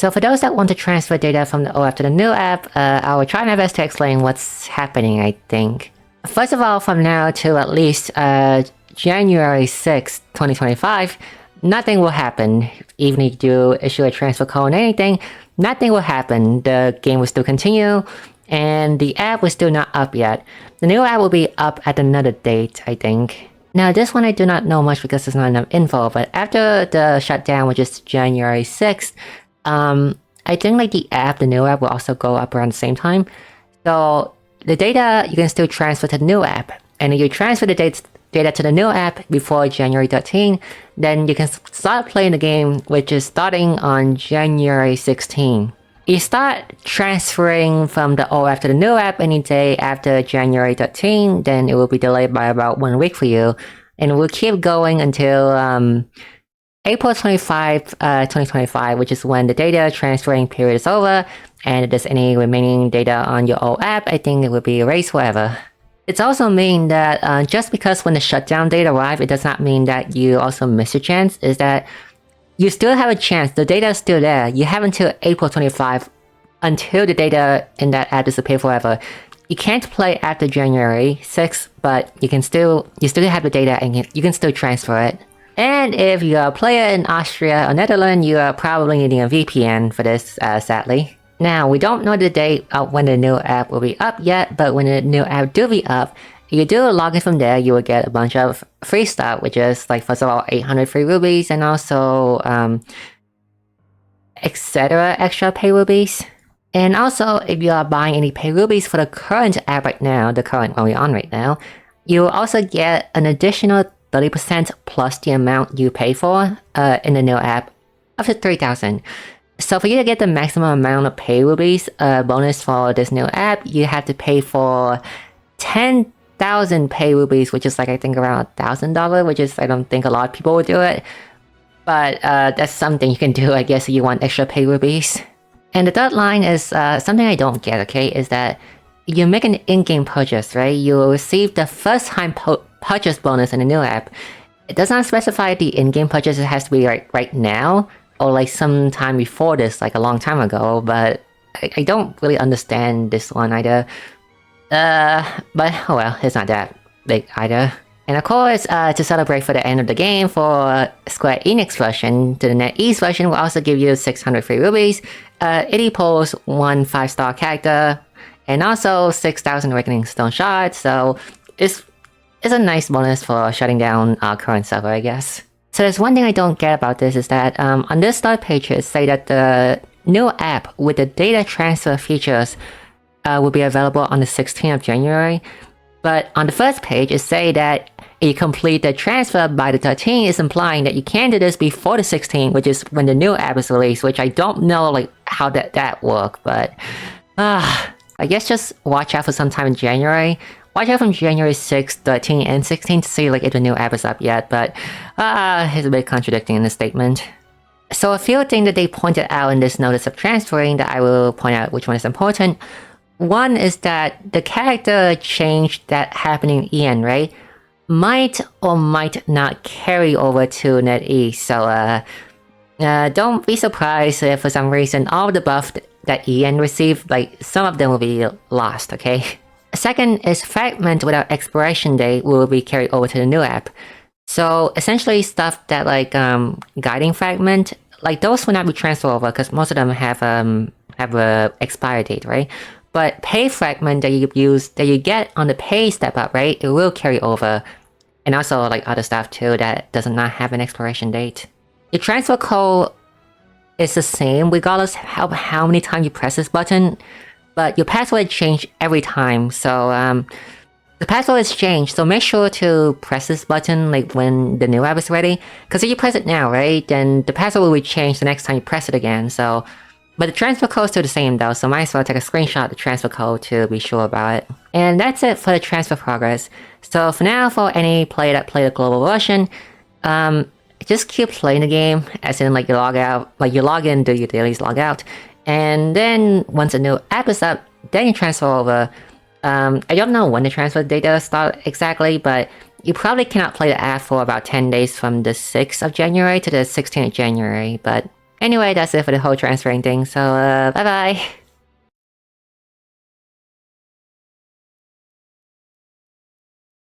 So for those that want to transfer data from the old app to the new app, I will try my best to explain what's happening, I think. First of all, from now to at least January 6th, 2025, nothing will happen. Even if you issue a transfer code or anything, nothing will happen. The game will still continue, and the app was still not up yet. The new app will be up at another date, I think. Now this one I do not know much because there's not enough info, but after the shutdown, which is January 6th, I think like the new app will also go up around the same time. So the data you can still transfer to the new app, and if you transfer the data to the new app before January 13, then you can start playing the game, which is starting on January 16. You start transferring from the old app to the new app any day after January 13, then it will be delayed by about 1 week for you, and it will keep going until April 25, 2025, which is when the data transferring period is over, and if there's any remaining data on your old app, I think it will be erased forever. It's also mean that just because when the shutdown date arrives, it does not mean that you also miss your chance, is that you still have a chance. The data is still there. You have until April 25 until the data in that app disappear forever. You can't play after January 6th, but you still have the data and you can still transfer it. And if you're a player in Austria or Netherlands, you are probably needing a VPN for this, sadly. Now, we don't know the date of when the new app will be up yet, but when the new app do be up, if you do log in from there, you will get a bunch of free stuff, which is like, first of all, 800 free rubies, and also, etc. extra pay rubies. And also, if you are buying any pay rubies for the current app right now, the current one we're on right now, you will also get an additional 30% plus the amount you pay for in the new app, up to 3,000. So for you to get the maximum amount of pay rubies bonus for this new app, you have to pay for 10,000 pay rubies, which is like I think around $1,000, which is I don't think a lot of people will do it. But that's something you can do, I guess, if you want extra pay rubies. And the third line is something I don't get, okay, is that you make an in-game purchase, right? You will receive the first-time purchase bonus in the new app. It does not specify the in-game purchase. It has to be right now, or like some time before this, like a long time ago, but I don't really understand this one either. But oh well, it's not that big either. And of course, to celebrate for the end of the game for Square Enix version, to the NetEase version will also give you 600 free rubies, 80 pulls, 1 5-star character, and also 6,000 Awakening Stone Shards, so it's a nice bonus for shutting down our current server, I guess. So there's one thing I don't get about this is that on this start page it say that the new app with the data transfer features will be available on the 16th of January. But on the first page it say that if you complete the transfer by the 13th, is implying that you can do this before the 16th, which is when the new app is released, which I don't know like how that work, but I guess just watch out for sometime in January. Watch out from January 6th, 13, and 16 to see like if the new app is up yet, but it's a bit contradicting in the statement. So a few things that they pointed out in this notice of transferring that I will point out which one is important. One is that the character change that happened in EN, right, might or might not carry over to NetEase, so don't be surprised if for some reason all the buff that EN received, like some of them will be lost, okay? Second is fragment without expiration date will be carried over to the new app. So essentially stuff that like guiding fragment, like those will not be transferred over because most of them have a expiry date, right? But pay fragment that you get on the pay step up, right? It will carry over. And also like other stuff too that does not have an expiration date. Your transfer code is the same regardless of how many times you press this button. But your password change every time, so the password is changed, so make sure to press this button like when the new app is ready, because if you press it now, right, then the password will be changed the next time you press it again, so... But the transfer code is still the same though, so might as well take a screenshot of the transfer code to be sure about it. And that's it for the transfer progress. So for now, for any player that played the global version, just keep playing the game, as in like you log out, like you log in, do your dailies, log out. And then once a new app is up, then you transfer over. I don't know when the transfer data start exactly, but you probably cannot play the app for about 10 days from the 6th of January to the 16th of January, but Anyway, that's it for the whole transferring thing. So, bye bye.